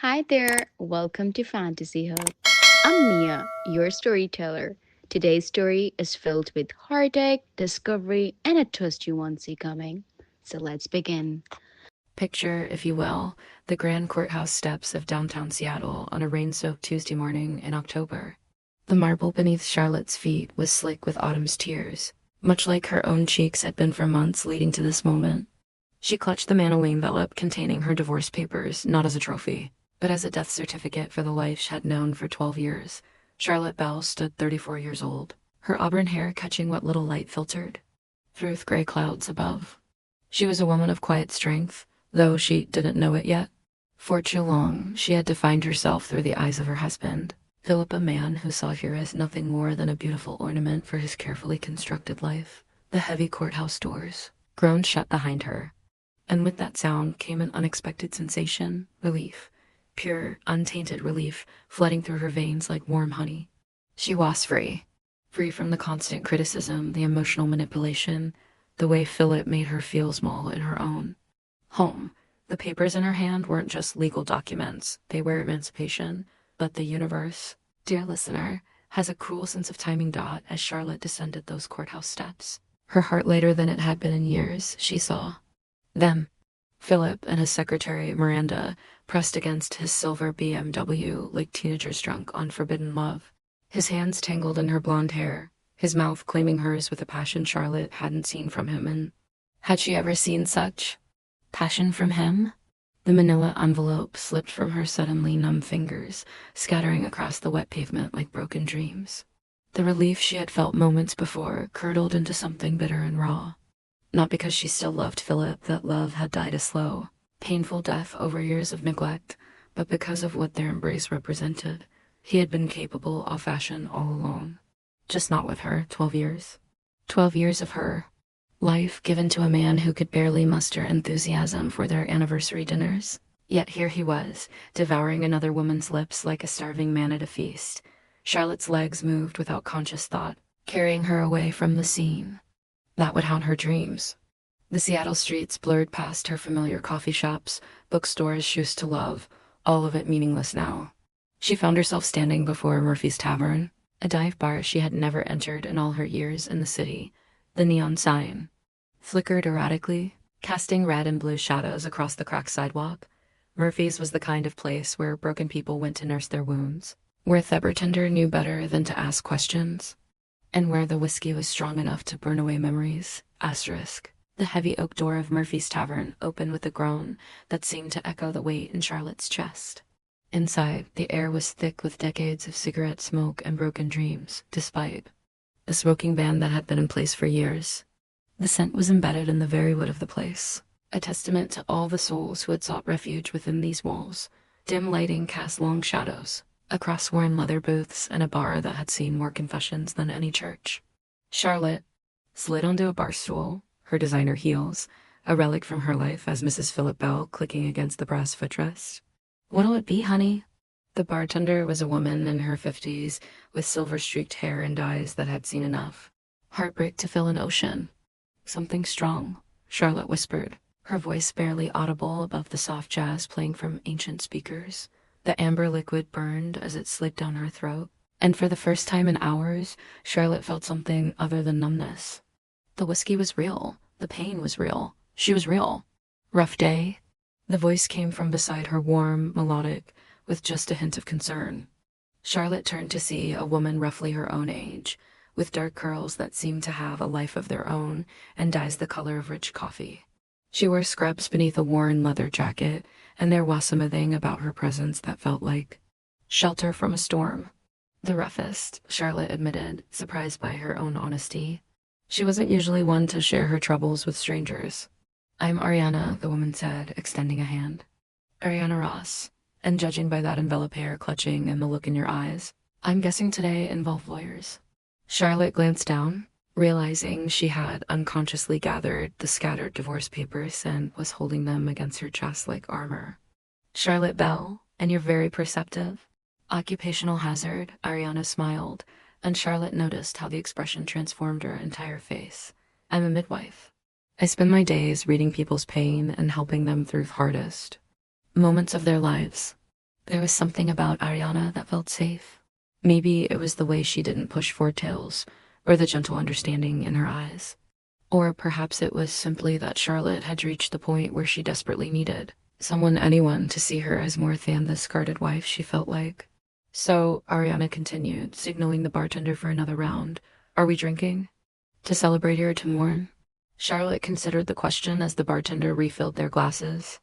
Hi there, welcome to Fantasy Hub. I'm Mia, your storyteller. Today's story is filled with heartache, discovery, and a twist you won't see coming. So let's begin. Picture, if you will, the grand courthouse steps of downtown Seattle on a rain-soaked Tuesday morning in October. The marble beneath Charlotte's feet was slick with autumn's tears, much like her own cheeks had been for months leading to this moment. She clutched the mantle envelope containing her divorce papers, not as a trophy, but as a death certificate for the life she had known for 12 years. Charlotte Bell stood 34 years old, her auburn hair catching what little light filtered through gray clouds above. She was a woman of quiet strength, though she didn't know it yet. For too long, she had defined herself through the eyes of her husband, Philip, a man who saw her as nothing more than a beautiful ornament for his carefully constructed life. The heavy courthouse doors groaned shut behind her, and with that sound came an unexpected sensation, relief, pure, untainted relief, flooding through her veins like warm honey. She was free, free from the constant criticism, the emotional manipulation, the way Philip made her feel small in her own home. The papers in her hand weren't just legal documents, they were emancipation. But the universe, dear listener, has a cruel sense of timing. As Charlotte descended those courthouse steps, her heart lighter than it had been in years, she saw them. Philip and his secretary, Miranda, pressed against his silver BMW like teenagers drunk on forbidden love. His hands tangled in her blonde hair, his mouth claiming hers with a passion Charlotte hadn't seen from him and had she ever seen such passion from him? The manila envelope slipped from her suddenly numb fingers, scattering across the wet pavement like broken dreams. The relief she had felt moments before curdled into something bitter and raw. Not because she still loved Philip, that love had died a slow, painful death over years of neglect, but because of what their embrace represented. He had been capable of fashion all along. Just not with her, 12 years. 12 years of her life given to a man who could barely muster enthusiasm for their anniversary dinners. Yet here he was, devouring another woman's lips like a starving man at a feast. Charlotte's legs moved without conscious thought, carrying her away from the scene that would haunt her dreams. The Seattle streets blurred past her familiar coffee shops, bookstores she used to love, all of it meaningless now. She found herself standing before Murphy's Tavern, a dive bar she had never entered in all her years in the city. The neon sign flickered erratically, casting red and blue shadows across the cracked sidewalk. Murphy's was the kind of place where broken people went to nurse their wounds, where the bartender knew better than to ask questions, and where the whiskey was strong enough to burn away memories. Asterisk. The heavy oak door of Murphy's Tavern opened with a groan that seemed to echo the weight in Charlotte's chest. Inside, the air was thick with decades of cigarette smoke and broken dreams, despite the smoking ban that had been in place for years. The scent was embedded in the very wood of the place, a testament to all the souls who had sought refuge within these walls. Dim lighting cast long shadows across worn leather booths and a bar that had seen more confessions than any church. Charlotte slid onto a bar stool, her designer heels, a relic from her life as Mrs. Philip Bell clicking against the brass footrest. "What'll it be, honey?" The bartender was a woman in her 50s, with silver-streaked hair and eyes that had seen enough heartbreak to fill an ocean. "Something strong," Charlotte whispered, her voice barely audible above the soft jazz playing from ancient speakers. The amber liquid burned as it slid down her throat, and for the first time in hours, Charlotte felt something other than numbness. The whiskey was real. The pain was real. She was real. "Rough day?" The voice came from beside her, warm, melodic, with just a hint of concern. Charlotte turned to see a woman roughly her own age, with dark curls that seemed to have a life of their own and dyes the color of rich coffee. She wore scrubs beneath a worn leather jacket, and there was something about her presence that felt like shelter from a storm. The roughest, Charlotte admitted, surprised by her own honesty. She wasn't usually one to share her troubles with strangers. "I'm Ariana," the woman said, extending a hand. "Ariana Ross. And judging by that envelope hair clutching and the look in your eyes, I'm guessing today involved lawyers." Charlotte glanced down, realizing she had unconsciously gathered the scattered divorce papers and was holding them against her chest like armor. "Charlotte Bell, and you're very perceptive." "Occupational hazard," Ariana smiled, and Charlotte noticed how the expression transformed her entire face. "I'm a midwife. I spend my days reading people's pain and helping them through the hardest moments of their lives." There was something about Ariana that felt safe. Maybe it was the way she didn't push foretails, or the gentle understanding in her eyes. Or perhaps it was simply that Charlotte had reached the point where she desperately needed anyone to see her as more than the discarded wife she felt like. So Ariana continued, signaling the bartender for another round. Are we drinking? To celebrate or to mourn? Charlotte considered the question as the bartender refilled their glasses.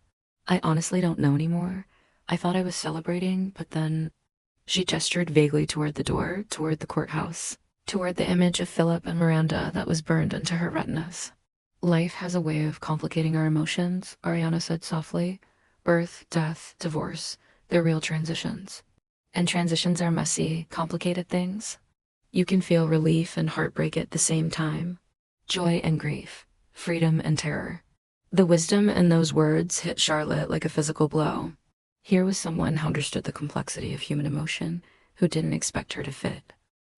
I honestly don't know anymore. I thought I was celebrating, but then she gestured vaguely toward the door, toward the courthouse, toward the image of Philip and Miranda that was burned into her retinas. Life has a way of complicating our emotions, Ariana said softly. Birth, death, divorce, they're real transitions. And transitions are messy, complicated things. You can feel relief and heartbreak at the same time, joy and grief, freedom and terror. The wisdom in those words hit Charlotte like a physical blow. Here was someone who understood the complexity of human emotion, who didn't expect her to fit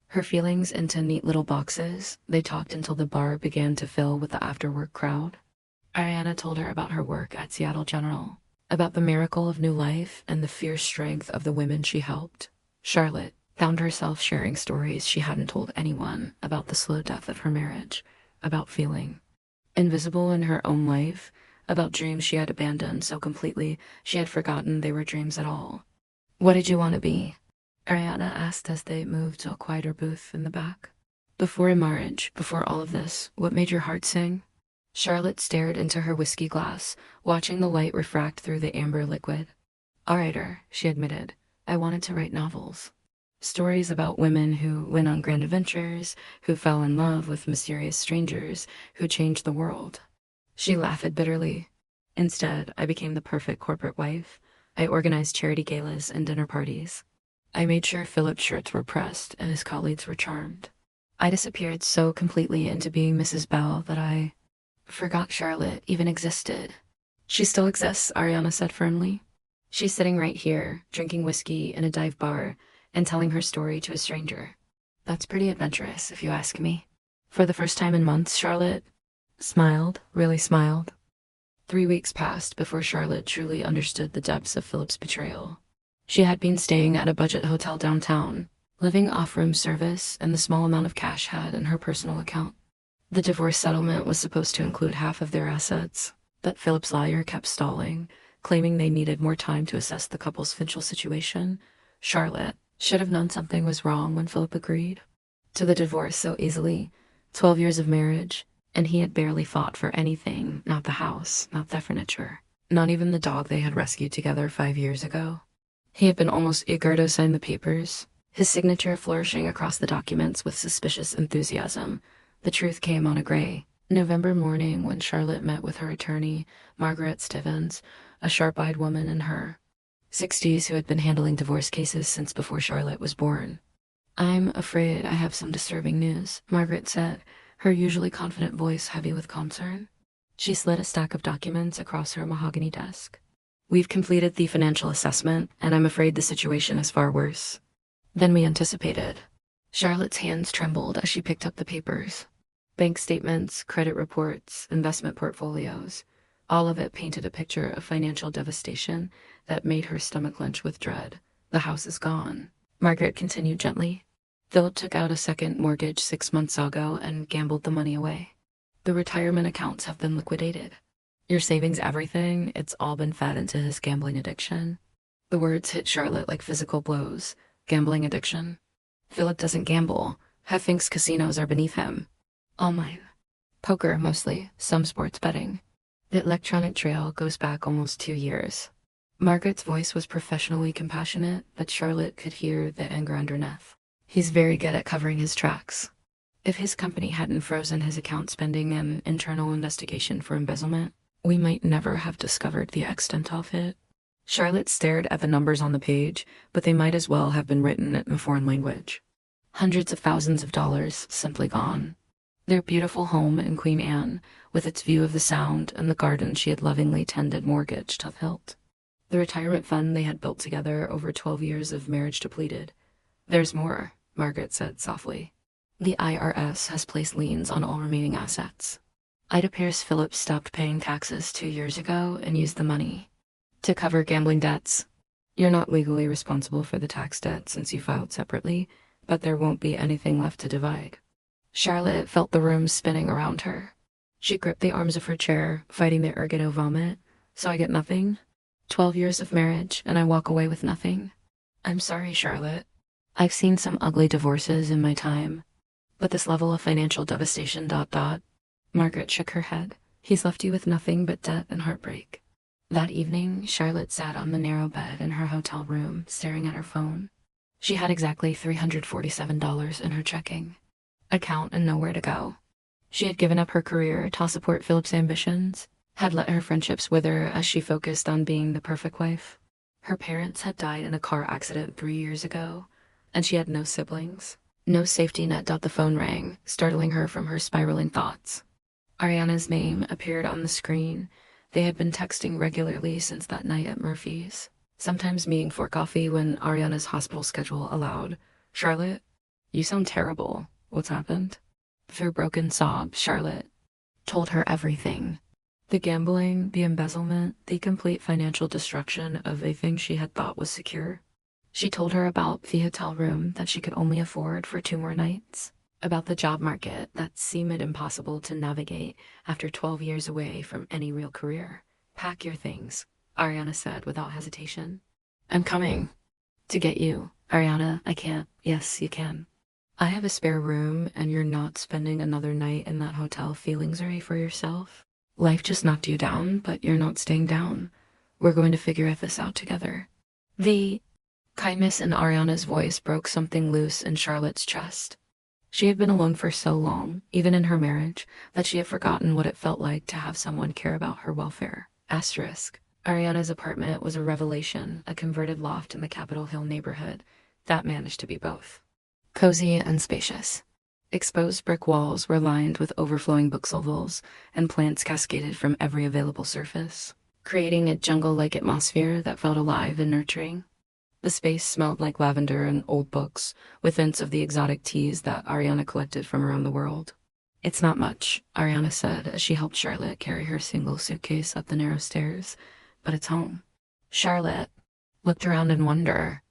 her feelings into neat little boxes. They talked until the bar began to fill with the after-work crowd. Ariana told her about her work at Seattle General, about the miracle of new life and the fierce strength of the women she helped. Charlotte found herself sharing stories she hadn't told anyone about the slow death of her marriage, about feeling invisible in her own life, about dreams she had abandoned so completely she had forgotten they were dreams at all. What did you want to be? Ariana asked as they moved to a quieter booth in the back. Before marriage, before all of this, what made your heart sing? Charlotte stared into her whiskey glass, watching the light refract through the amber liquid. A writer, she admitted. I wanted to write novels. Stories about women who went on grand adventures, who fell in love with mysterious strangers, who changed the world. She laughed bitterly. Instead, I became the perfect corporate wife. I organized charity galas and dinner parties. I made sure Philip's shirts were pressed and his colleagues were charmed. I disappeared so completely into being Mrs. Bell that I forgot Charlotte even existed. She still exists, Ariana said firmly. She's sitting right here, drinking whiskey in a dive bar and telling her story to a stranger. That's pretty adventurous, if you ask me. For the first time in months, Charlotte smiled, really smiled. 3 weeks passed before Charlotte truly understood the depths of Philip's betrayal. She had been staying at a budget hotel downtown, living off room service and the small amount of cash had in her personal account. The divorce settlement was supposed to include half of their assets, but Philip's lawyer kept stalling, claiming they needed more time to assess the couple's financial situation. Charlotte should have known something was wrong when Philip agreed to the divorce so easily. 12 years of marriage, and he had barely fought for anything, not the house, not the furniture, not even the dog they had rescued together 5 years ago. He had been almost eager to sign the papers, his signature flourishing across the documents with suspicious enthusiasm. The truth came on a gray November morning when Charlotte met with her attorney, Margaret Stevens, a sharp-eyed woman in her 60s who had been handling divorce cases since before Charlotte was born. I'm afraid I have some disturbing news, Margaret said, her usually confident voice heavy with concern. She slid a stack of documents across her mahogany desk. We've completed the financial assessment, and I'm afraid the situation is far worse than we anticipated. Charlotte's hands trembled as she picked up the papers. Bank statements, credit reports, investment portfolios. All of it painted a picture of financial devastation that made her stomach clench with dread. The house is gone, Margaret continued gently. Philip took out a second mortgage 6 months ago and gambled the money away. The retirement accounts have been liquidated. Your savings, everything, it's all been fed into his gambling addiction. The words hit Charlotte like physical blows. Gambling addiction. Philip doesn't gamble. Have thinks casinos are beneath him. All mine. Poker, mostly. Some sports betting. The electronic trail goes back almost 2 years. Margaret's voice was professionally compassionate, but Charlotte could hear the anger underneath. He's very good at covering his tracks. If his company hadn't frozen his account spending an internal investigation for embezzlement, we might never have discovered the extent of it. Charlotte stared at the numbers on the page, but they might as well have been written in a foreign language. Hundreds of thousands of dollars simply gone. Their beautiful home in Queen Anne, with its view of the Sound and the garden she had lovingly tended, mortgaged of hilt. The retirement fund they had built together over 12 years of marriage depleted. There's more, Margaret said softly. The IRS has placed liens on all remaining assets. It appears Philip stopped paying taxes 2 years ago and used the money to cover gambling debts. You're not legally responsible for the tax debt since you filed separately, but there won't be anything left to divide. Charlotte felt the room spinning around her. She gripped the arms of her chair, fighting the ergono vomit. So I get nothing? 12 years of marriage, and I walk away with nothing? I'm sorry, Charlotte. I've seen some ugly divorces in my time, but this level of financial devastation, Margaret shook her head. He's left you with nothing but debt and heartbreak. That evening, Charlotte sat on the narrow bed in her hotel room, staring at her phone. She had exactly $347 in her checking account and nowhere to go. She had given up her career to support Philip's ambitions, had let her friendships wither as she focused on being the perfect wife. Her parents had died in a car accident 3 years ago, and she had no siblings. No safety net. The phone rang, startling her from her spiraling thoughts. Ariana's name appeared on the screen. They had been texting regularly since that night at Murphy's, sometimes meeting for coffee when Ariana's hospital schedule allowed. Charlotte, you sound terrible. What's happened? Through broken sobs, Charlotte told her everything. The gambling, the embezzlement, the complete financial destruction of a thing she had thought was secure. She told her about the hotel room that she could only afford for 2 more nights, about the job market that seemed impossible to navigate after 12 years away from any real career. Pack your things, Ariana said without hesitation. I'm coming to get you. Ariana, I can't. Yes, you can. I have a spare room, and you're not spending another night in that hotel feeling sorry for yourself. Life just knocked you down, but you're not staying down. We're going to figure this out together. The kindness in Ariana's voice broke something loose in Charlotte's chest. She had been alone for so long, even in her marriage, that she had forgotten what it felt like to have someone care about her welfare. Ariana's apartment was a revelation, a converted loft in the Capitol Hill neighborhood that managed to be both cozy and spacious. Exposed brick walls were lined with overflowing bookshelves, and plants cascaded from every available surface, creating a jungle-like atmosphere that felt alive and nurturing. The space smelled like lavender and old books, with hints of the exotic teas that Ariana collected from around the world. It's not much, Ariana said as she helped Charlotte carry her single suitcase up the narrow stairs, but it's home. Charlotte looked around in wonder.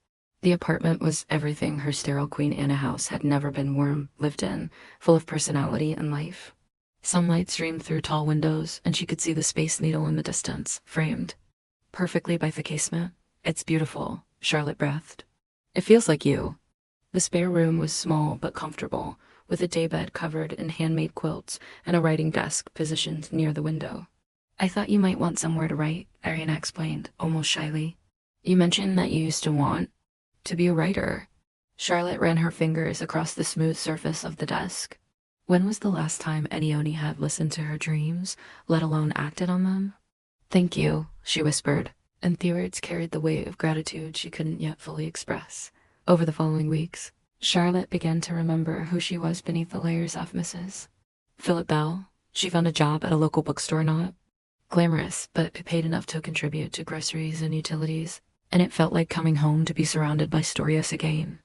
The apartment was everything her sterile Queen Anne house had never been warm, lived in, full of personality and life. Sunlight streamed through tall windows, and she could see the Space Needle in the distance, framed perfectly by the casement. It's beautiful, Charlotte breathed. It feels like you. The spare room was small but comfortable, with a daybed covered in handmade quilts and a writing desk positioned near the window. I thought you might want somewhere to write, Ariana explained, almost shyly. You mentioned that you used to want to be a writer. Charlotte ran her fingers across the smooth surface of the desk. When was the last time Edione had listened to her dreams, let alone acted on them? Thank you, she whispered, and the words carried the weight of gratitude she couldn't yet fully express. Over the following weeks, Charlotte began to remember who she was beneath the layers of Mrs. Philip Bell. She found a job at a local bookstore, not glamorous, but it paid enough to contribute to groceries and utilities, and it felt like coming home to be surrounded by stories again.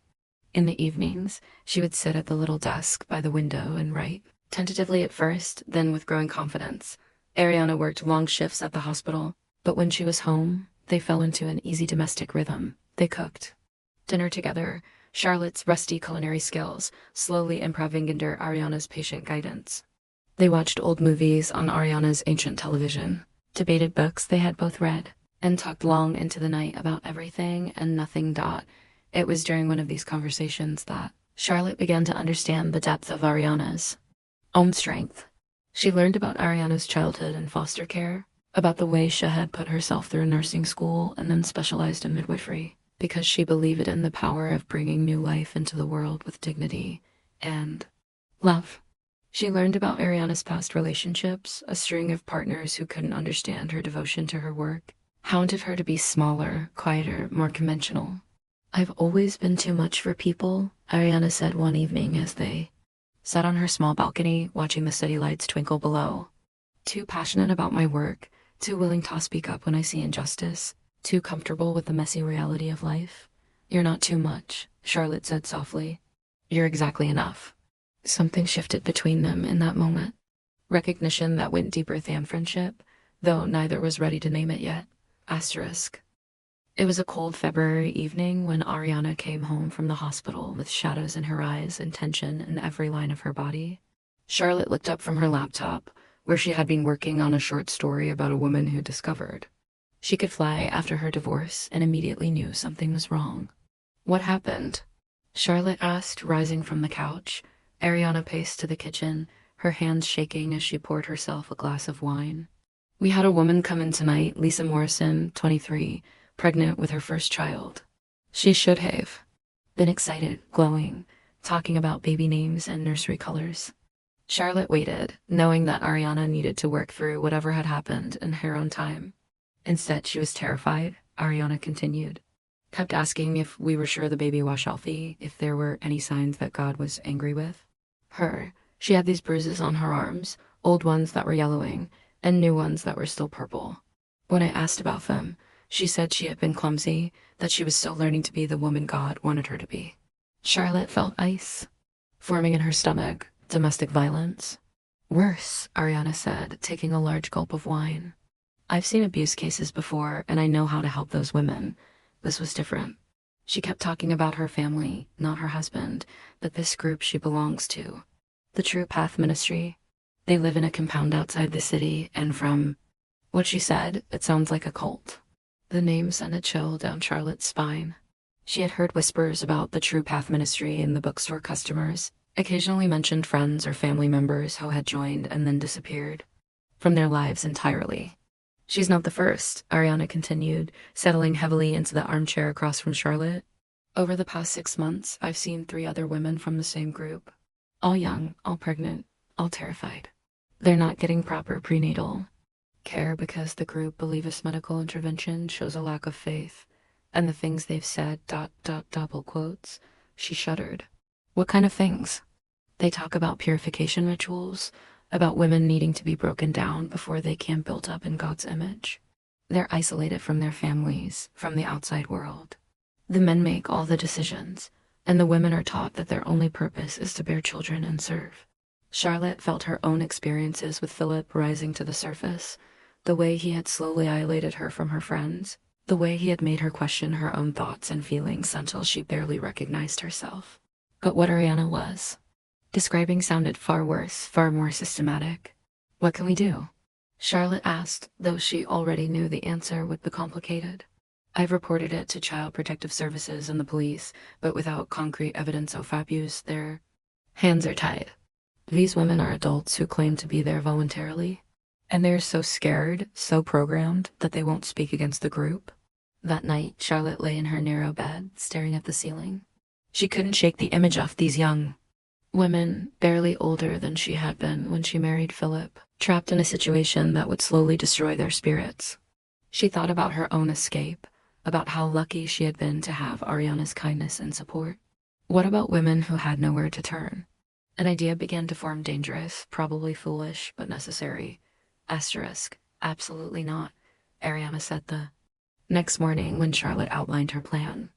In the evenings, she would sit at the little desk by the window and write, tentatively at first, then with growing confidence. Ariana worked long shifts at the hospital, but when she was home, they fell into an easy domestic rhythm. They cooked dinner together, Charlotte's rusty culinary skills slowly improving under Ariana's patient guidance. They watched old movies on Ariana's ancient television, debated books they had both read, and talked long into the night about everything and nothing. It was during one of these conversations that Charlotte began to understand the depth of Ariana's own strength. She learned about Ariana's childhood and foster care, about the way she had put herself through nursing school and then specialized in midwifery, because she believed in the power of bringing new life into the world with dignity and love. She learned about Ariana's past relationships, a string of partners who couldn't understand her devotion to her work, hounded her to be smaller, quieter, more conventional. I've always been too much for people, Ariana said one evening as they sat on her small balcony watching the city lights twinkle below. Too passionate about my work, too willing to speak up when I see injustice, too comfortable with the messy reality of life. You're not too much, Charlotte said softly. You're exactly enough. Something shifted between them in that moment. Recognition that went deeper than friendship, though neither was ready to name it yet. Asterisk. It was a cold February evening when Ariana came home from the hospital with shadows in her eyes and tension in every line of her body. Charlotte looked up from her laptop, where she had been working on a short story about a woman who discovered she could fly after her divorce and immediately knew something was wrong. What happened? Charlotte asked, rising from the couch. Ariana paced to the kitchen, her hands shaking as she poured herself a glass of wine. We had a woman come in tonight, Lisa Morrison, 23, pregnant with her first child. She should have been excited, glowing, talking about baby names and nursery colors. Charlotte waited, knowing that Ariana needed to work through whatever had happened in her own time. Instead, she was terrified, Ariana continued. Kept asking if we were sure the baby was healthy, if there were any signs that God was angry with her. She had these bruises on her arms, old ones that were yellowing, and new ones that were still purple. When I asked about them, she said she had been clumsy, that she was still learning to be the woman God wanted her to be. Charlotte felt ice forming in her stomach, domestic violence. Worse, Ariana said, taking a large gulp of wine. I've seen abuse cases before, and I know how to help those women. This was different. She kept talking about her family, not her husband, but this group she belongs to. The True Path Ministry. They live in a compound outside the city, and from what she said, it sounds like a cult. The name sent a chill down Charlotte's spine. She had heard whispers about the True Path Ministry in the bookstore customers, occasionally mentioned friends or family members who had joined and then disappeared from their lives entirely. She's not the first, Ariana continued, settling heavily into the armchair across from Charlotte. Over the past 6 months, I've seen 3 other women from the same group. All young, all pregnant, all terrified. They're not getting proper prenatal care because the group believes medical intervention shows a lack of faith. And the things they've said, double quotes. She shuddered. What kind of things? They talk about purification rituals, about women needing to be broken down before they can build up in God's image. They're isolated from their families, from the outside world. The men make all the decisions, and the women are taught that their only purpose is to bear children and serve. Charlotte felt her own experiences with Philip rising to the surface, the way he had slowly isolated her from her friends, the way he had made her question her own thoughts and feelings until she barely recognized herself. But what Ariana was describing sounded far worse, far more systematic. What can we do? Charlotte asked, though she already knew the answer would be complicated. I've reported it to Child Protective Services and the police, but without concrete evidence of abuse, their hands are tied. These women are adults who claim to be there voluntarily, and they're so scared, so programmed, that they won't speak against the group. That night, Charlotte lay in her narrow bed, staring at the ceiling. She couldn't shake the image off these young women, barely older than she had been when she married Philip, trapped in a situation that would slowly destroy their spirits. She thought about her own escape, about how lucky she had been to have Ariana's kindness and support. What about women who had nowhere to turn? An idea began to form, dangerous, probably foolish, but necessary. Asterisk, absolutely not, Ariana said the next morning when Charlotte outlined her plan.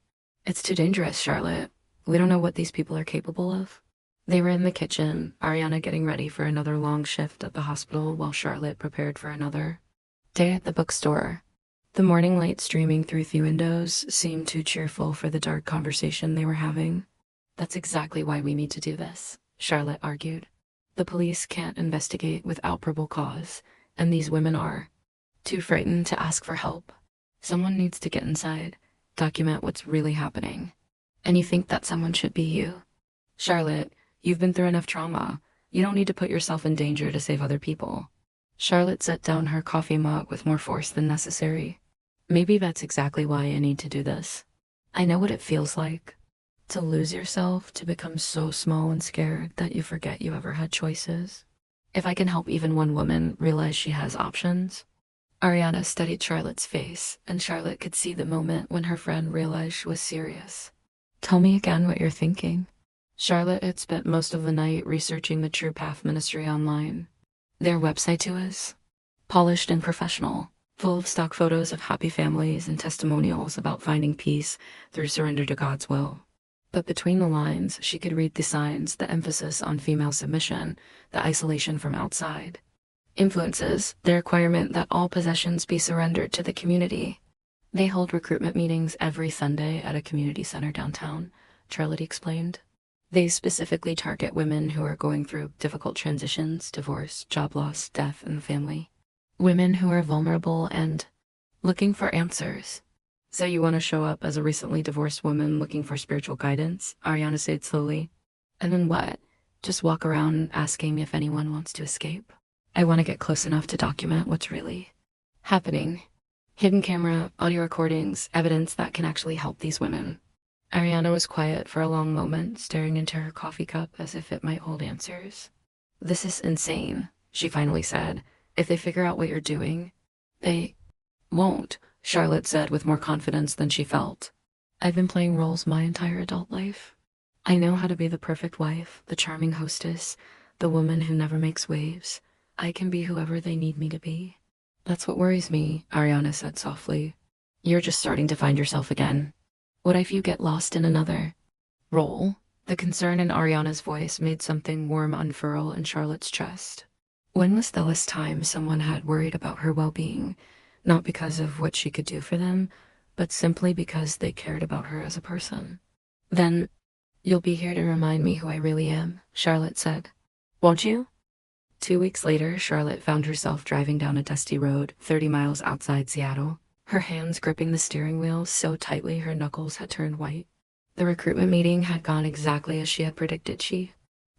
It's too dangerous, Charlotte. We don't know what these people are capable of. They were in the kitchen, Ariana getting ready for another long shift at the hospital while Charlotte prepared for another day at the bookstore. The morning light streaming through the windows seemed too cheerful for the dark conversation they were having. That's exactly why we need to do this, Charlotte argued. The police can't investigate without probable cause, and these women are too frightened to ask for help. Someone needs to get inside, document what's really happening. And you think that someone should be you? Charlotte, you've been through enough trauma. You don't need to put yourself in danger to save other people. Charlotte set down her coffee mug with more force than necessary. Maybe that's exactly why I need to do this. I know what it feels like. To lose yourself, to become so small and scared that you forget you ever had choices. If I can help even one woman realize she has options. Ariana studied Charlotte's face, and Charlotte could see the moment when her friend realized she was serious. Tell me again what you're thinking. Charlotte had spent most of the night researching the True Path Ministry online. Their website too is polished and professional, full of stock photos of happy families and testimonials about finding peace through surrender to God's will. But between the lines, she could read the signs, the emphasis on female submission, the isolation from outside influences, the requirement that all possessions be surrendered to the community. They hold recruitment meetings every Sunday at a community center downtown, Charlotte explained. They specifically target women who are going through difficult transitions, divorce, job loss, death in the family. Women who are vulnerable and looking for answers. So you want to show up as a recently divorced woman looking for spiritual guidance? Ariana said slowly. And then what? Just walk around asking if anyone wants to escape? I want to get close enough to document what's really happening. Hidden camera, audio recordings, evidence that can actually help these women. Ariana was quiet for a long moment, staring into her coffee cup as if it might hold answers. This is insane, she finally said. If they figure out what you're doing, they won't, Charlotte said with more confidence than she felt. I've been playing roles my entire adult life. I know how to be the perfect wife, the charming hostess, the woman who never makes waves. I can be whoever they need me to be. That's what worries me, Ariana said softly. You're just starting to find yourself again. What if you get lost in another role? The concern in Ariana's voice made something warm unfurl in Charlotte's chest. When was the last time someone had worried about her well-being, not because of what she could do for them, but simply because they cared about her as a person? Then, you'll be here to remind me who I really am, Charlotte said. Won't you? 2 weeks later, Charlotte found herself driving down a dusty road 30 miles outside Seattle, her hands gripping the steering wheel so tightly her knuckles had turned white. The recruitment meeting had gone exactly as she had predicted. She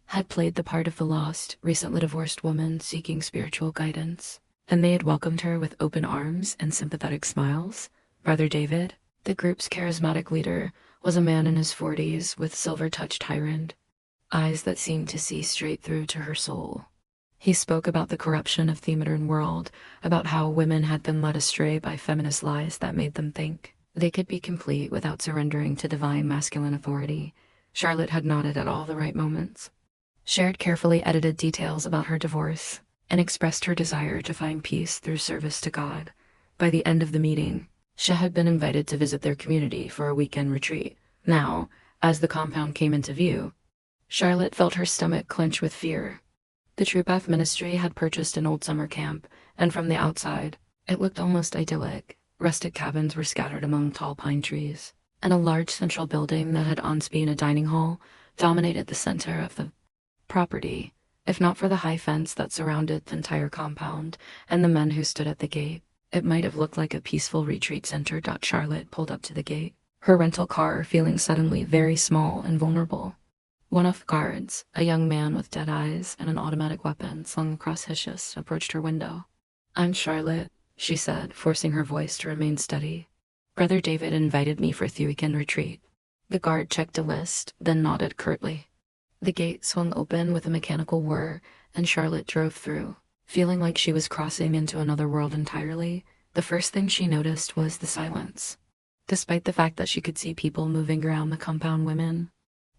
had played the part of the lost, recently divorced woman seeking spiritual guidance, and they had welcomed her with open arms and sympathetic smiles. Brother David, the group's charismatic leader, was a man in his 40s with silver-touched high-rimmed eyes that seemed to see straight through to her soul. He spoke about the corruption of the modern world, about how women had been led astray by feminist lies that made them think they could be complete without surrendering to divine masculine authority. Charlotte had nodded at all the right moments, shared carefully edited details about her divorce, and expressed her desire to find peace through service to God. By the end of the meeting, she had been invited to visit their community for a weekend retreat. Now, as the compound came into view, Charlotte felt her stomach clench with fear. The True Path Ministry had purchased an old summer camp, and from the outside, it looked almost idyllic. Rustic cabins were scattered among tall pine trees, and a large central building that had ensuite been a dining hall dominated the center of the property. If not for the high fence that surrounded the entire compound and the men who stood at the gate, it might have looked like a peaceful retreat center. Charlotte pulled up to the gate, her rental car feeling suddenly very small and vulnerable. One of the guards, a young man with dead eyes and an automatic weapon slung across his chest, approached her window. I'm Charlotte, she said, forcing her voice to remain steady. Brother David invited me for the weekend retreat. The guard checked a list, then nodded curtly. The gate swung open with a mechanical whir, and Charlotte drove through, feeling like she was crossing into another world entirely. The first thing she noticed was the silence. Despite the fact that she could see people moving around the compound, women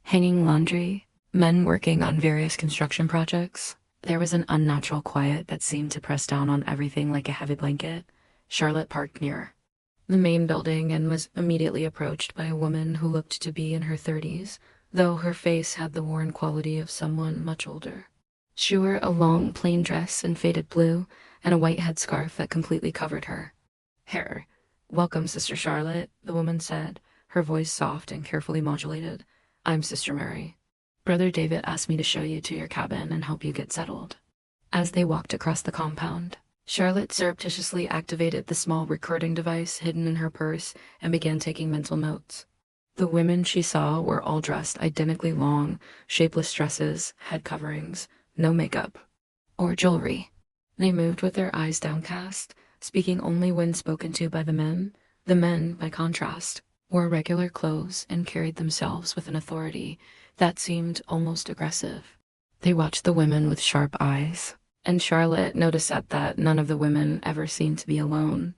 hanging laundry, men working on various construction projects, there was an unnatural quiet that seemed to press down on everything like a heavy blanket. Charlotte parked near the main building and was immediately approached by a woman who looked to be in her 30s, though her face had the worn quality of someone much older. She wore a long, plain dress in faded blue and a white headscarf that completely covered her hair. Welcome, Sister Charlotte, the woman said, her voice soft and carefully modulated. I'm Sister Mary. Brother David asked me to show you to your cabin and help you get settled. As they walked across the compound, Charlotte surreptitiously activated the small recording device hidden in her purse and began taking mental notes. The women she saw were all dressed identically long, shapeless dresses, head coverings, no makeup or jewelry. They moved with their eyes downcast, speaking only when spoken to by the men. The men, by contrast, wore regular clothes and carried themselves with an authority that seemed almost aggressive. They watched the women with sharp eyes, and Charlotte noticed that none of the women ever seemed to be alone.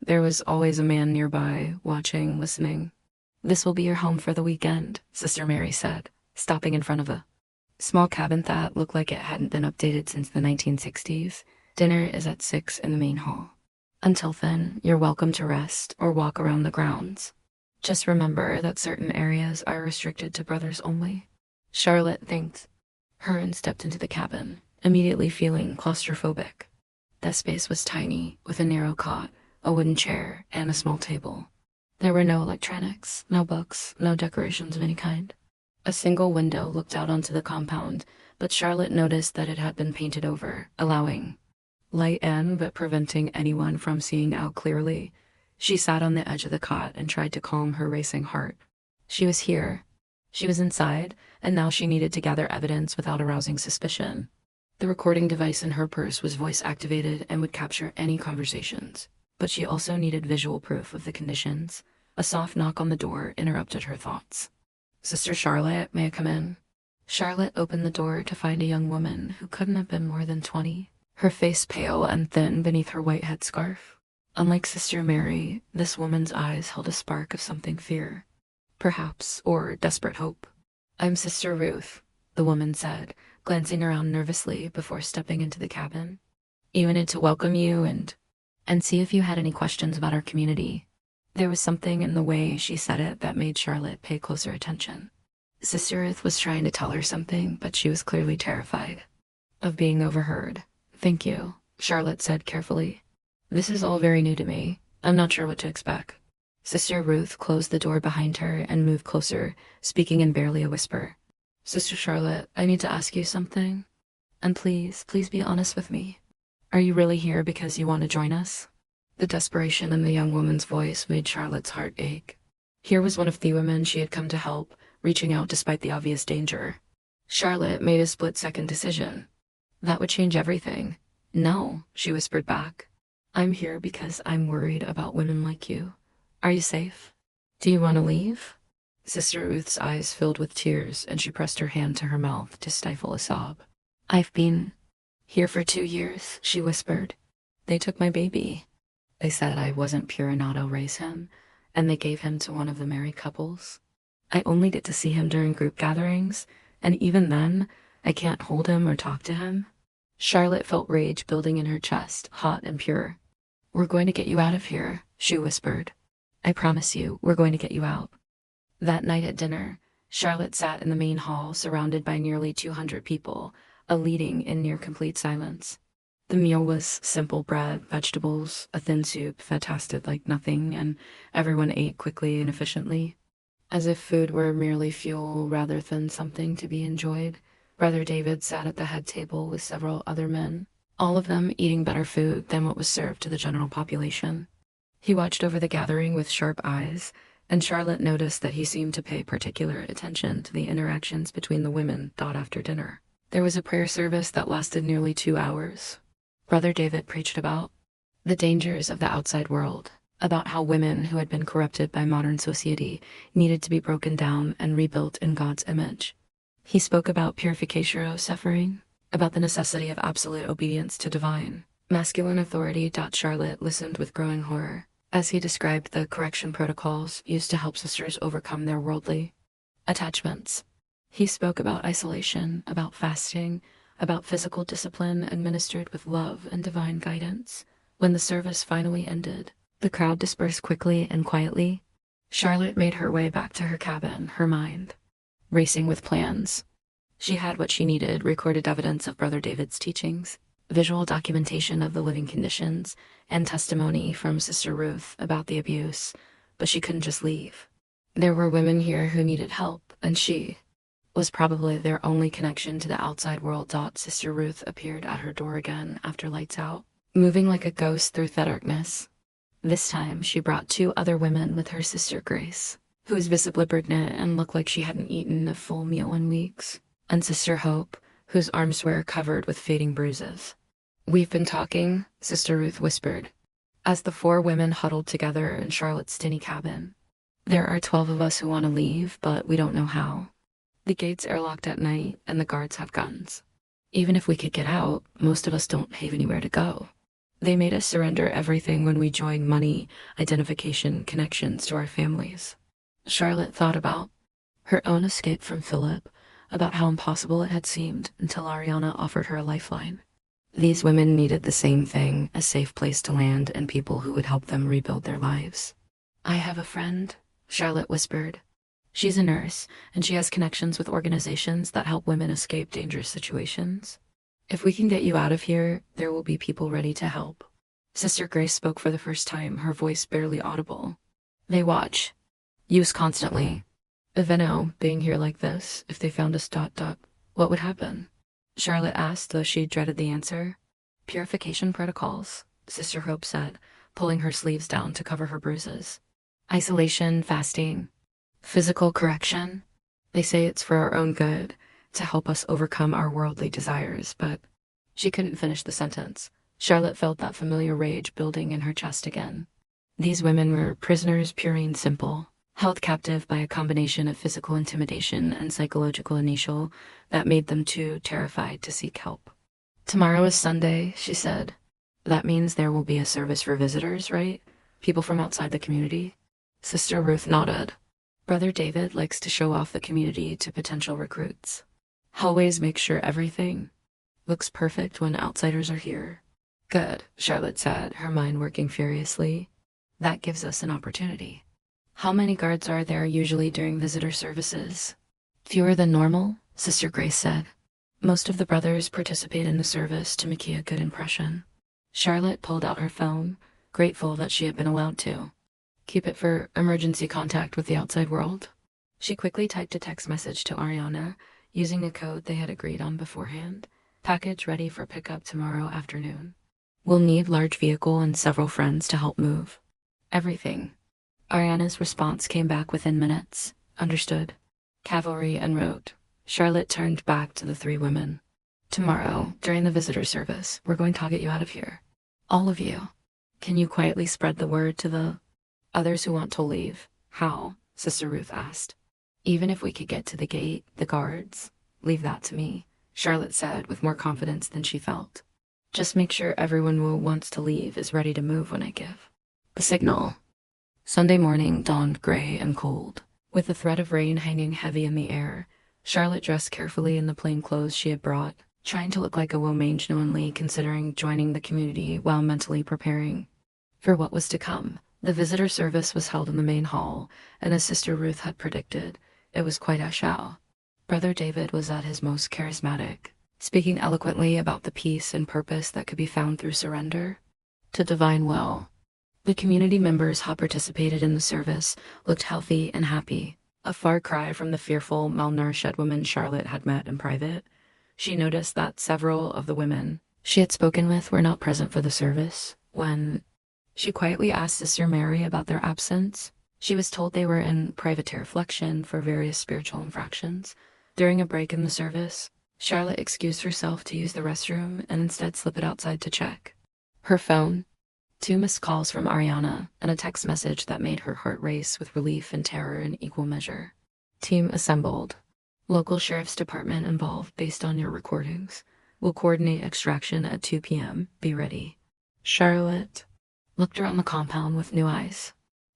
There was always a man nearby, watching, listening. This will be your home for the weekend, Sister Mary said, stopping in front of a small cabin that looked like it hadn't been updated since the 1960s. Dinner is at 6 in the main hall. Until then, you're welcome to rest or walk around the grounds. Just remember that certain areas are restricted to brothers only. Charlotte thanked her and stepped into the cabin, immediately feeling claustrophobic. That space was tiny, with a narrow cot, a wooden chair, and a small table. There were no electronics, no books, no decorations of any kind. A single window looked out onto the compound, but Charlotte noticed that it had been painted over, allowing light in but preventing anyone from seeing out clearly. She sat on the edge of the cot and tried to calm her racing heart. She was here. She was inside, and now she needed to gather evidence without arousing suspicion. The recording device in her purse was voice-activated and would capture any conversations, but she also needed visual proof of the conditions. A soft knock on the door interrupted her thoughts. "Sister Charlotte, may I come in?" Charlotte opened the door to find a young woman who couldn't have been more than 20, her face pale and thin beneath her white headscarf. Unlike Sister Mary, this woman's eyes held a spark of something fear, perhaps, or desperate hope. "I'm Sister Ruth," the woman said, glancing around nervously before stepping into the cabin. "You wanted to welcome you and see if you had any questions about our community." There was something in the way she said it that made Charlotte pay closer attention. Sister Ruth was trying to tell her something, but she was clearly terrified of being overheard. "Thank you," Charlotte said carefully. "This is all very new to me. I'm not sure what to expect." Sister Ruth closed the door behind her and moved closer, speaking in barely a whisper. "Sister Charlotte, I need to ask you something. And please, please be honest with me. Are you really here because you want to join us?" The desperation in the young woman's voice made Charlotte's heart ache. Here was one of the women she had come to help, reaching out despite the obvious danger. Charlotte made a split-second decision. That would change everything. "No," she whispered back. "I'm here because I'm worried about women like you. Are you safe? Do you want to leave?" Sister Ruth's eyes filled with tears, and she pressed her hand to her mouth to stifle a sob. "I've been here for 2 years," she whispered. "They took my baby. They said I wasn't pure enough to raise him, and they gave him to one of the married couples. I only get to see him during group gatherings, and even then, I can't hold him or talk to him." Charlotte felt rage building in her chest, hot and pure. "We're going to get you out of here," she whispered. "I promise you, we're going to get you out." That night at dinner, Charlotte sat in the main hall surrounded by nearly 200 people, a leading in near-complete silence. The meal was simple bread, vegetables, a thin soup that tasted like nothing, and everyone ate quickly and efficiently, as if food were merely fuel rather than something to be enjoyed. Brother David sat at the head table with several other men, all of them eating better food than what was served to the general population. He watched over the gathering with sharp eyes, and Charlotte noticed that he seemed to pay particular attention to the interactions between the women thought after dinner. There was a prayer service that lasted nearly 2 hours. Brother David preached about the dangers of the outside world, about how women who had been corrupted by modern society needed to be broken down and rebuilt in God's image. He spoke about purification of suffering, about the necessity of absolute obedience to divine, masculine authority. Charlotte listened with growing horror as he described the correction protocols used to help sisters overcome their worldly attachments. He spoke about isolation, about fasting, about physical discipline administered with love and divine guidance. When the service finally ended, the crowd dispersed quickly and quietly. Charlotte made her way back to her cabin, her mind racing with plans. She had what she needed: recorded evidence of Brother David's teachings, visual documentation of the living conditions, and testimony from Sister Ruth about the abuse, but she couldn't just leave. There were women here who needed help, and she was probably their only connection to the outside world. Sister Ruth appeared at her door again after lights out, moving like a ghost through the darkness. This time she brought 2 other women with her, Sister Grace, who was visibly pregnant and looked like she hadn't eaten a full meal in weeks, and Sister Hope, whose arms were covered with fading bruises. "We've been talking," Sister Ruth whispered, as the 4 women huddled together in Charlotte's tiny cabin. "There are 12 of us who want to leave, but we don't know how. The gates are locked at night, and the guards have guns. Even if we could get out, most of us don't have anywhere to go. They made us surrender everything when we joined: money, identification, connections to our families." Charlotte thought about her own escape from Philip, about how impossible it had seemed until Ariana offered her a lifeline. These women needed the same thing: a safe place to land and people who would help them rebuild their lives. "I have a friend," Charlotte whispered. "She's a nurse, and she has connections with organizations that help women escape dangerous situations. If we can get you out of here, there will be people ready to help." Sister Grace spoke for the first time, her voice barely audible. They watch. Use constantly. Eveno, being here like this, if they found us ... what would happen? Charlotte asked, though she dreaded the answer. Purification protocols, Sister Hope said, pulling her sleeves down to cover her bruises. Isolation, fasting, physical correction. They say it's for our own good, to help us overcome our worldly desires, but she couldn't finish the sentence. Charlotte felt that familiar rage building in her chest again. These women were prisoners pure and simple, held captive by a combination of physical intimidation and psychological inertia that made them too terrified to seek help. Tomorrow is Sunday, she said. That means there will be a service for visitors, right? People from outside the community? Sister Ruth nodded. Brother David likes to show off the community to potential recruits. Always make sure everything looks perfect when outsiders are here. Good, Charlotte said, her mind working furiously. That gives us an opportunity. How many guards are there usually during visitor services? Fewer than normal, Sister Grace said. Most of the brothers participate in the service to make you a good impression. Charlotte pulled out her phone, grateful that she had been allowed to. Keep it for emergency contact with the outside world. She quickly typed a text message to Ariana, using a code they had agreed on beforehand. Package ready for pickup tomorrow afternoon. We'll need large vehicle and several friends to help move. Everything. Ariana's response came back within minutes. Understood. Cavalry en route. Charlotte turned back to the three women. Tomorrow, during the visitor service, we're going to get you out of here. All of you. Can you quietly spread the word to the others who want to leave? How? Sister Ruth asked. Even if we could get to the gate, the guards, leave that to me, Charlotte said with more confidence than she felt. Just make sure everyone who wants to leave is ready to move when I give the signal. Sunday morning dawned gray and cold, with the threat of rain hanging heavy in the air. Charlotte dressed carefully in the plain clothes she had brought, trying to look like a woman genuinely considering joining the community while mentally preparing for what was to come. The visitor service was held in the main hall, and as Sister Ruth had predicted, it was quite a show. Brother David was at his most charismatic, speaking eloquently about the peace and purpose that could be found through surrender to divine will. The community members who participated in the service looked healthy and happy, a far cry from the fearful, malnourished women Charlotte had met in private. She noticed that several of the women she had spoken with were not present for the service. When she quietly asked Sister Mary about their absence, she was told they were in private reflection for various spiritual infractions. During a break in the service, Charlotte excused herself to use the restroom and instead slipped outside to check her phone. 2 missed calls from Ariana and a text message that made her heart race with relief and terror in equal measure. Team assembled. Local sheriff's department involved based on your recordings. We'll coordinate extraction at 2 p.m. Be ready. Charlotte looked around the compound with new eyes.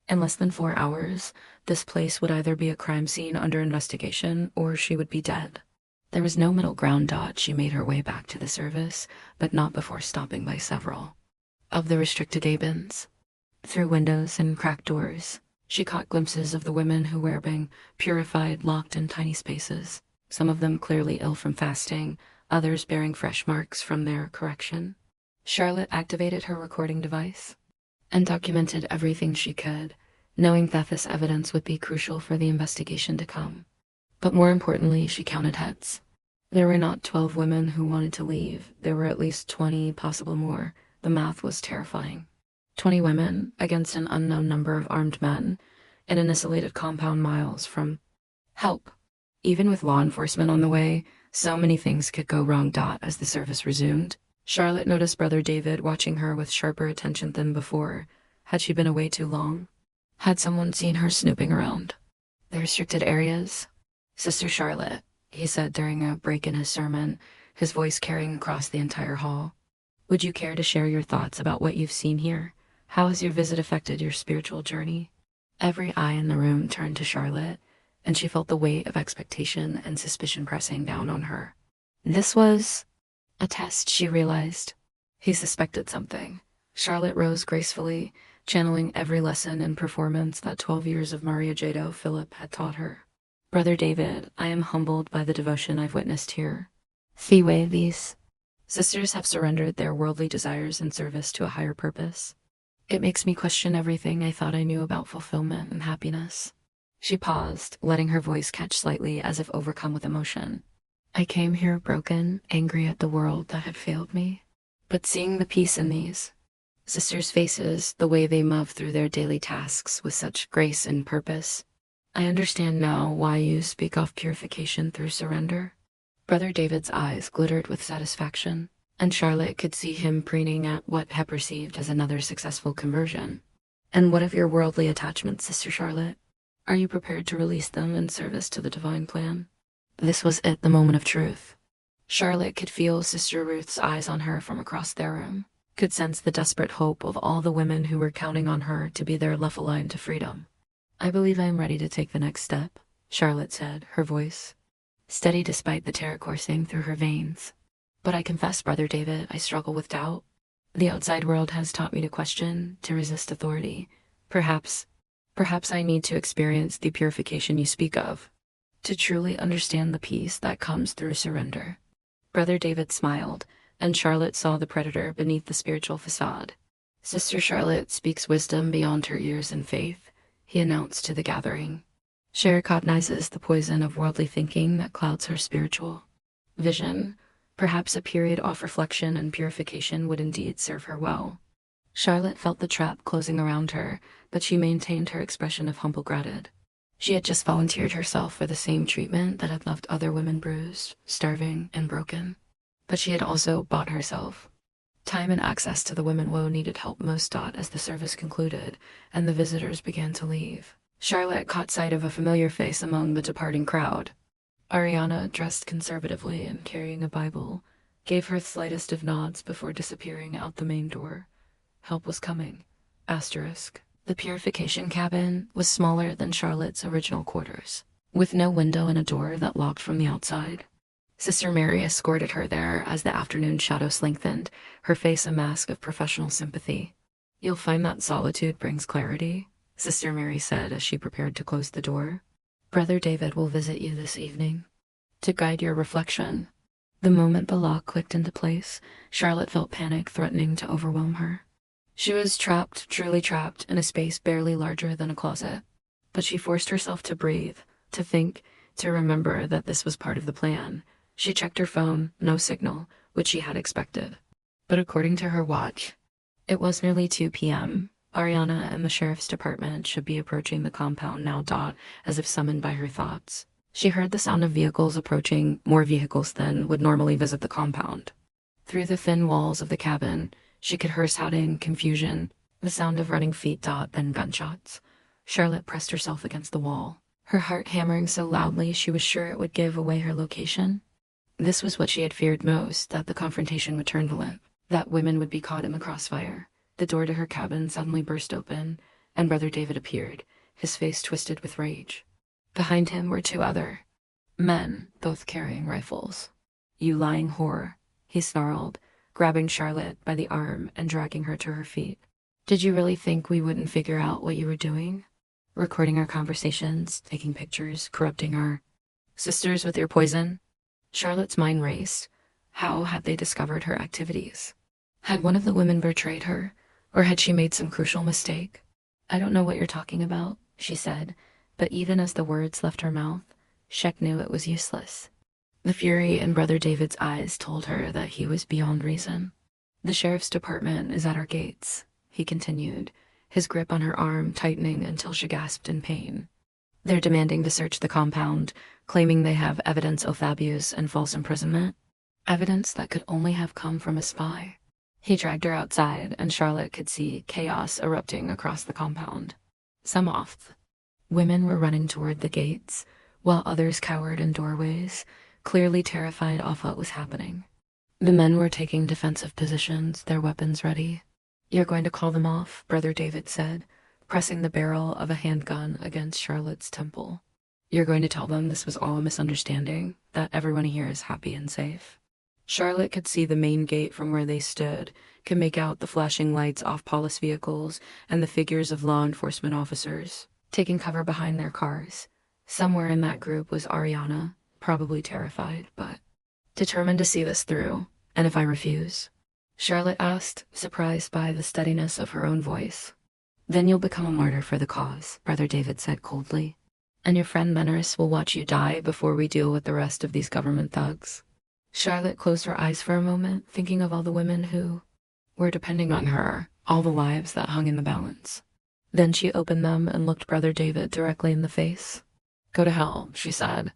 In less than 4 hours, this place would either be a crime scene under investigation or she would be dead. There was no middle ground. She made her way back to the service, but not before stopping by several of the restricted A-bins. Through windows and cracked doors, she caught glimpses of the women who were being purified, locked in tiny spaces, some of them clearly ill from fasting, others bearing fresh marks from their correction. Charlotte activated her recording device and documented everything she could, knowing that this evidence would be crucial for the investigation to come. But more importantly, she counted heads. There were not 12 women who wanted to leave. There were at least 20, possible more. The math was terrifying. 20 women against an unknown number of armed men in an isolated compound miles from help. Even with law enforcement on the way, so many things could go wrong. As the service resumed, Charlotte noticed Brother David watching her with sharper attention than before. Had she been away too long? Had someone seen her snooping around the restricted areas? Sister Charlotte, he said during a break in his sermon, his voice carrying across the entire hall. Would you care to share your thoughts about what you've seen here? How has your visit affected your spiritual journey? Every eye in the room turned to Charlotte, and she felt the weight of expectation and suspicion pressing down on her. This was a test, she realized. He suspected something. Charlotte rose gracefully, channeling every lesson and performance that 12 years of Maria Jado Philip had taught her. Brother David, I am humbled by the devotion I've witnessed here. Thiwe these Sisters have surrendered their worldly desires in service to a higher purpose. It makes me question everything I thought I knew about fulfillment and happiness. She paused, letting her voice catch slightly as if overcome with emotion. I came here broken, angry at the world that had failed me. But seeing the peace in these sisters' faces, the way they move through their daily tasks with such grace and purpose, I understand now why you speak of purification through surrender. Brother David's eyes glittered with satisfaction, and Charlotte could see him preening at what had perceived as another successful conversion. And what of your worldly attachments, Sister Charlotte? Are you prepared to release them in service to the divine plan? This was it, the moment of truth. Charlotte could feel Sister Ruth's eyes on her from across their room, could sense the desperate hope of all the women who were counting on her to be their love line to freedom. I believe I am ready to take the next step, Charlotte said, her voice steady despite the terror coursing through her veins. But I confess, Brother David, I struggle with doubt. The outside world has taught me to question, to resist authority. Perhaps I need to experience the purification you speak of, to truly understand the peace that comes through surrender. Brother David smiled, and Charlotte saw the predator beneath the spiritual facade. Sister Charlotte speaks wisdom beyond her years in faith, he announced to the gathering. She recognizes the poison of worldly thinking that clouds her spiritual vision. Perhaps a period of reflection and purification would indeed serve her well. Charlotte felt the trap closing around her, but she maintained her expression of humble gratitude. She had just volunteered herself for the same treatment that had left other women bruised, starving, and broken. But she had also bought herself time and access to the women Woe needed help most. As the service concluded, and the visitors began to leave, Charlotte caught sight of a familiar face among the departing crowd. Ariana, dressed conservatively and carrying a Bible, gave her the slightest of nods before disappearing out the main door. Help was coming. Asterisk. The purification cabin was smaller than Charlotte's original quarters, with no window and a door that locked from the outside. Sister Mary escorted her there as the afternoon shadows lengthened, her face a mask of professional sympathy. You'll find that solitude brings clarity, Sister Mary said as she prepared to close the door. Brother David will visit you this evening to guide your reflection. The moment the lock clicked into place, Charlotte felt panic threatening to overwhelm her. She was trapped, truly trapped, in a space barely larger than a closet. But she forced herself to breathe, to think, to remember that this was part of the plan. She checked her phone, no signal, which she had expected. But according to her watch, it was nearly 2 p.m. Ariana and the sheriff's department should be approaching the compound now. As if summoned by her thoughts, she heard the sound of vehicles approaching, more vehicles than would normally visit the compound. Through the thin walls of the cabin, she could hear shouting, confusion, the sound of running feet. Then gunshots. Charlotte pressed herself against the wall, her heart hammering so loudly she was sure it would give away her location. This was what she had feared most, that the confrontation would turn violent, that women would be caught in the crossfire. The door to her cabin suddenly burst open, and Brother David appeared, his face twisted with rage. Behind him were 2 other men, both carrying rifles. You lying whore, he snarled, grabbing Charlotte by the arm and dragging her to her feet. Did you really think we wouldn't figure out what you were doing? Recording our conversations, taking pictures, corrupting our sisters with your poison? Charlotte's mind raced. How had they discovered her activities? Had one of the women betrayed her, or had she made some crucial mistake? I don't know what you're talking about, she said, but even as the words left her mouth, Shek knew it was useless. The fury in Brother David's eyes told her that he was beyond reason. The sheriff's department is at our gates, he continued, his grip on her arm tightening until she gasped in pain. They're demanding to search the compound, claiming they have evidence of abuse and false imprisonment. Evidence that could only have come from a spy. He dragged her outside, and Charlotte could see chaos erupting across the compound. Some off. Women were running toward the gates, while others cowered in doorways, clearly terrified of what was happening. The men were taking defensive positions, their weapons ready. You're going to call them off, Brother David said, pressing the barrel of a handgun against Charlotte's temple. You're going to tell them this was all a misunderstanding, that everyone here is happy and safe. Charlotte could see the main gate from where they stood, could make out the flashing lights off police vehicles and the figures of law enforcement officers, taking cover behind their cars. Somewhere in that group was Ariana, probably terrified, but determined to see this through. And if I refuse? Charlotte asked, surprised by the steadiness of her own voice. Then you'll become a martyr for the cause, Brother David said coldly. And your friend Menaris will watch you die before we deal with the rest of these government thugs. Charlotte closed her eyes for a moment, thinking of all the women who were depending on her, all the lives that hung in the balance. Then she opened them and looked Brother David directly in the face. Go to hell, she said.